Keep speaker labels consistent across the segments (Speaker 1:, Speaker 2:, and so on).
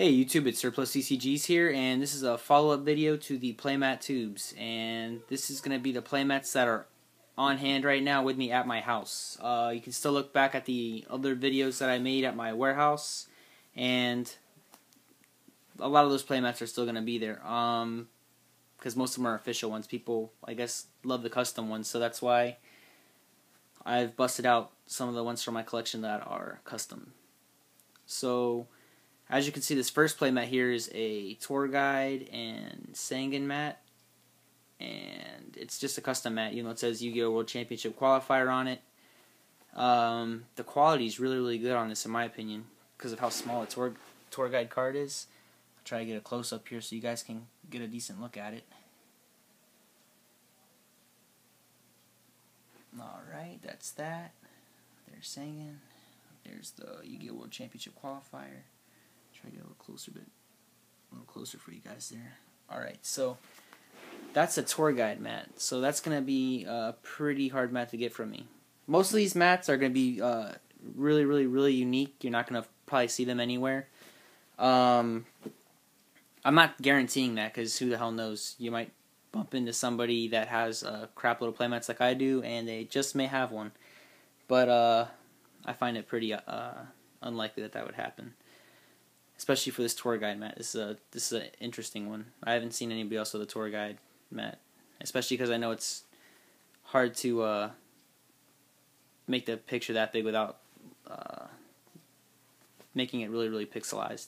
Speaker 1: Hey YouTube, it's Surplus CCGs here, and this is a follow-up video to the Playmat tubes, and this is going to be the playmats that are on hand right now with me at my house. You can still look back at the other videos that I made at my warehouse, and a lot of those playmats are still going to be there, because most of them are official ones. People, I guess, love the custom ones, so that's why I've busted out some of the ones from my collection that are custom. So, as you can see, this first playmat here is a tour guide and Sangan mat, and it's just a custom mat. You know, it says Yu-Gi-Oh! World Championship Qualifier on it. The quality is really good on this, in my opinion, because of how small a tour guide card is. I'll try to get a close up here so you guys can get a decent look at it. Alright, that's that. There's Sangan. There's the Yu-Gi-Oh! World Championship Qualifier. Try to get a little closer for you guys there. Alright, so that's a tour guide mat. So that's going to be a pretty hard mat to get from me. Most of these mats are going to be really unique. You're not going to probably see them anywhere. I'm not guaranteeing that, because who the hell knows. You might bump into somebody that has crap little playmats like I do, and they just may have one. But I find it pretty unlikely that would happen. Especially for this tour guide mat. This is an interesting one. I haven't seen anybody else with a tour guide mat. Especially because I know it's hard to make the picture that big without making it really pixelized.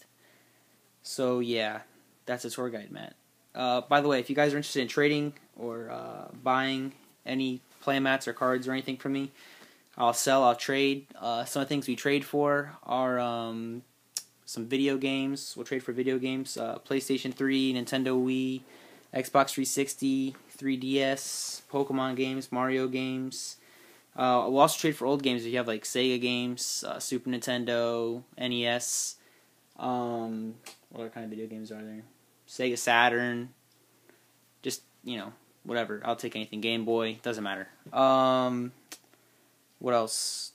Speaker 1: So yeah, that's a tour guide mat. By the way, if you guys are interested in trading or buying any playmats or cards or anything from me, I'll sell, I'll trade. Some of the things we trade for are some video games. We'll trade for video games. PlayStation 3, Nintendo Wii, Xbox 360, 3DS, Pokemon games, Mario games. We'll also trade for old games if you have like Sega games, Super Nintendo, NES. What other kind of video games are there? Sega Saturn. Just, you know, whatever. I'll take anything. Game Boy. Doesn't matter. What else?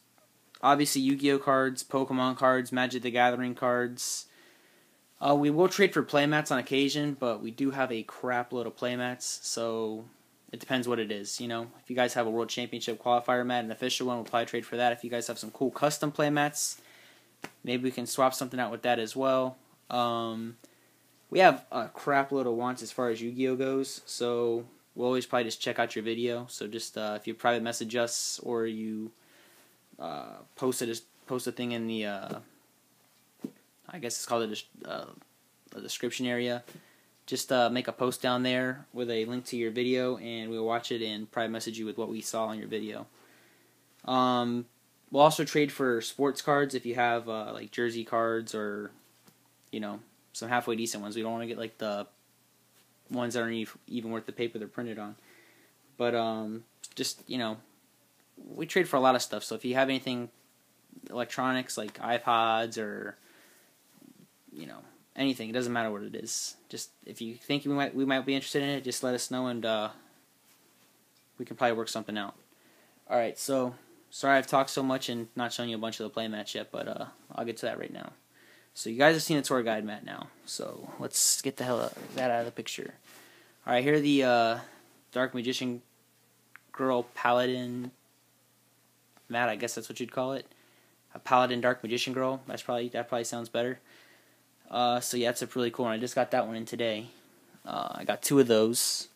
Speaker 1: Obviously, Yu-Gi-Oh! Cards, Pokemon cards, Magic the Gathering cards. We will trade for playmats on occasion, but we do have a crap load of playmats, so it depends what it is. You know, if you guys have a World Championship Qualifier mat, an official one, we'll probably trade for that. If you guys have some cool custom playmats, maybe we can swap something out with that as well. We have a crap load of wants as far as Yu-Gi-Oh! Goes, so we'll always probably just check out your video. So just if you private message us or you post a thing in the I guess it's called a description area. Just make a post down there with a link to your video, and we'll watch it and private message you with what we saw on your video. We'll also trade for sports cards if you have like jersey cards or, you know, some halfway decent ones. We don't want to get like the ones that aren't even worth the paper they're printed on. But just, you know, we trade for a lot of stuff. So if you have anything electronics like iPods or, you know, anything, it doesn't matter what it is. Just if you think we might be interested in it, just let us know, and we can probably work something out. All right, so sorry I've talked so much and not shown you a bunch of the playmats yet, but I'll get to that right now. So you guys have seen the tour guide mat now, so let's get the hell out of that out of the picture. All right, here are the Dark Magician Girl Paladin mat. I guess that's what you'd call it. A Paladin Dark Magician Girl. That probably sounds better. So yeah, it's a really cool one. I just got that one in today. I got two of those.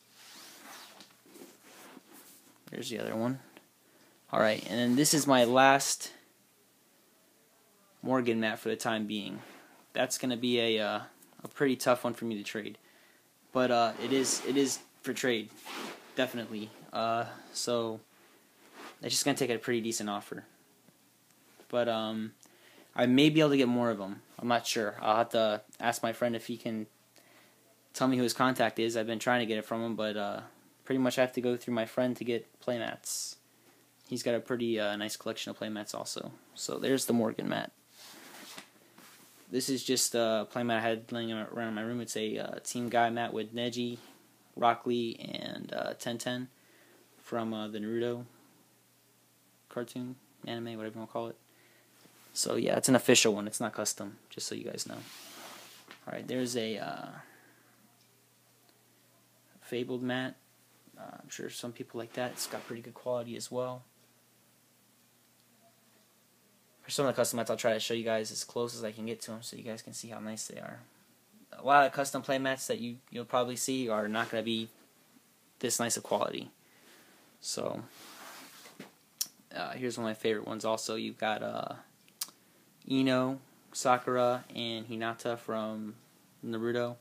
Speaker 1: There's the other one. Alright, and then this is my last Morgan mat for the time being. That's going to be a pretty tough one for me to trade. But it is for trade. Definitely. So it's just going to take a pretty decent offer. But I may be able to get more of them. I'm not sure. I'll have to ask my friend if he can tell me who his contact is. I've been trying to get it from him, but pretty much I have to go through my friend to get playmats. He's got a pretty nice collection of playmats also. So there's the Morgan mat. This is just a playmat I had laying around my room. It's a Team Guy mat with Neji, Rock Lee, and 1010 from the Naruto cartoon, anime, whatever you want to call it. So yeah, it's an official one. It's not custom, just so you guys know. Alright, there's a fabled mat. I'm sure some people like that. It's got pretty good quality as well. For some of the custom mats, I'll try to show you guys as close as I can get to them so you guys can see how nice they are. A lot of custom play mats that you'll probably see are not going to be this nice of quality. So, here's one of my favorite ones also. You've got Ino, Sakura, and Hinata from Naruto.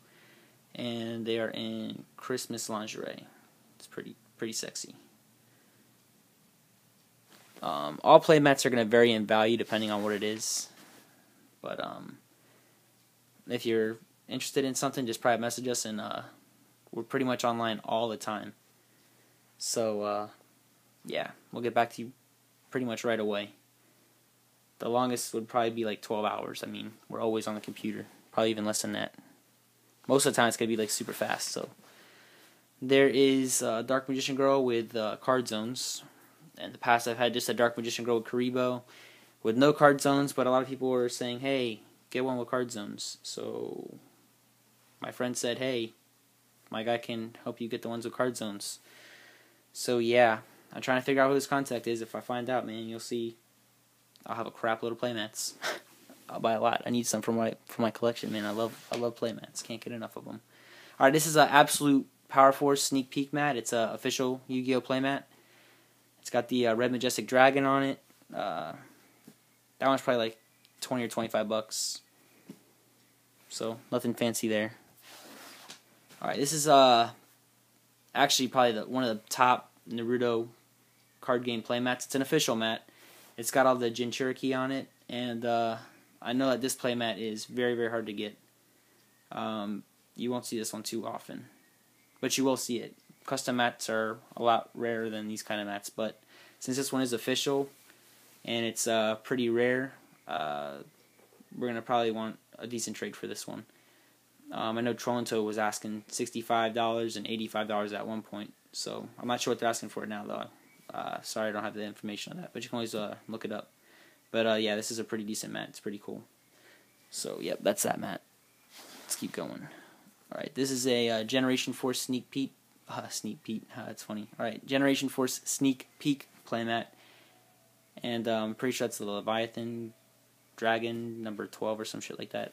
Speaker 1: And they are in Christmas lingerie. It's pretty sexy. All play mats are going to vary in value depending on what it is. But if you're interested in something, just private message us, and we're pretty much online all the time. So yeah, we'll get back to you pretty much right away. The longest would probably be like 12 hours. I mean, we're always on the computer. Probably even less than that. Most of the time it's going to be like super fast. So there is Dark Magician Girl with card zones. In the past I've had just a Dark Magician Girl with Karibo with no card zones, but a lot of people were saying, hey, get one with card zones. So my friend said, hey, my guy can help you get the ones with card zones. So yeah, I'm trying to figure out who his contact is. If I find out, man, you'll see I'll have a crap load of playmats. I'll buy a lot. I need some for my collection, man. I love playmats. Can't get enough of them. All right, this is an absolute Power Force sneak peek mat. It's an official Yu-Gi-Oh playmat. It's got the red majestic dragon on it. That one's probably like 20 or 25 bucks. So nothing fancy there. All right, this is actually probably one of the top Naruto card game playmats. It's an official mat. It's got all the Jinchuriki on it, and I know that this playmat is very, very hard to get. You won't see this one too often, but you will see it. Custom mats are a lot rarer than these kind of mats, but since this one is official and it's pretty rare, we're going to probably want a decent trade for this one. I know Trollento was asking $65 and $85 at one point, so I'm not sure what they're asking for it now, though. Sorry, I don't have the information on that, but you can always look it up. But yeah, this is a pretty decent mat. It's pretty cool. So, yep, that's that mat. Let's keep going. Alright, this is a Generation Force Sneak Peek. That's funny. Alright, Generation Force Sneak Peek playmat. And I'm pretty sure that's the Leviathan Dragon number 12 or some shit like that.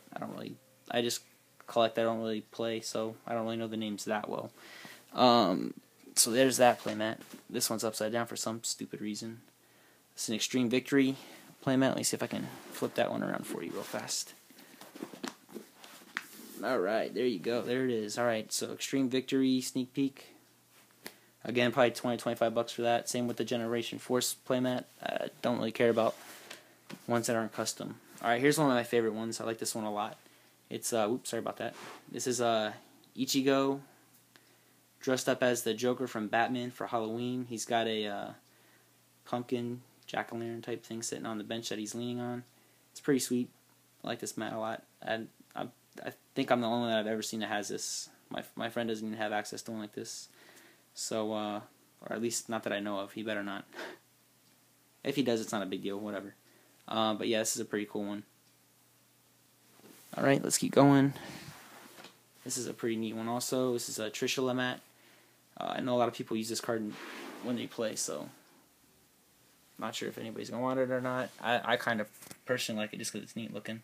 Speaker 1: I just collect. I don't really play, so I don't really know the names that well. So there's that playmat. This one's upside down for some stupid reason. It's an Extreme Victory playmat. Let me see if I can flip that one around for you real fast. Alright, there you go. There it is. Alright, so Extreme Victory Sneak Peek. Again, probably 20-25 bucks for that. Same with the Generation Force playmat. I don't really care about ones that aren't custom. Alright, here's one of my favorite ones. I like this one a lot. It's, oops, sorry about that. This is Yugioh dressed up as the Joker from Batman for Halloween. He's got a pumpkin jack-o'-lantern type thing sitting on the bench that he's leaning on. It's pretty sweet. I like this mat a lot. I think I'm the only one that I've ever seen that has this. My friend doesn't even have access to one like this. So, or at least not that I know of. He better not. If he does, it's not a big deal. Whatever. But yeah, this is a pretty cool one. Alright, let's keep going. This is a pretty neat one also. This is a Trishula mat. I know a lot of people use this card when they play, so not sure if anybody's going to want it or not. I kind of personally like it just because it's neat looking.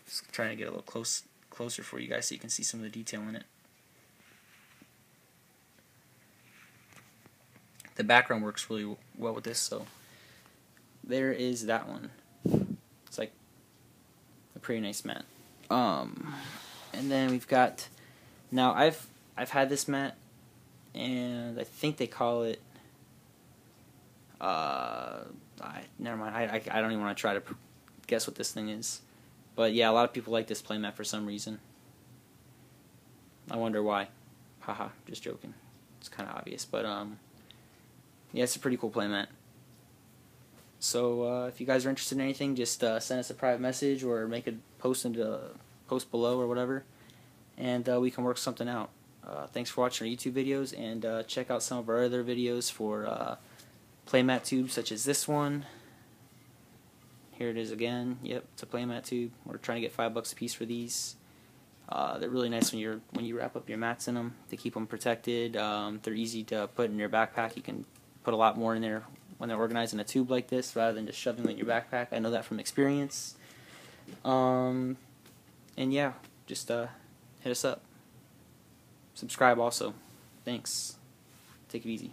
Speaker 1: Just trying to get a little closer for you guys so you can see some of the detail in it. The background works really well with this, so there is that one. It's like a pretty nice mat. And then we've got, now I've had this mat, and I think they call it, never mind, I don't even want to try to guess what this thing is. But yeah, a lot of people like this playmat for some reason. I wonder why. Haha, just joking. It's kind of obvious, but yeah, it's a pretty cool playmat. So if you guys are interested in anything, just send us a private message or make a post below or whatever, and we can work something out. Thanks for watching our YouTube videos, and check out some of our other videos for playmat tubes such as this one. Here it is again. Yep, it's a playmat tube. We're trying to get $5 a piece for these. They're really nice when you wrap up your mats in them to keep them protected. They're easy to put in your backpack. You can put a lot more in there when they're organized in a tube like this rather than just shoving them in your backpack. I know that from experience. And yeah, just hit us up. Subscribe also. Thanks. Take it easy.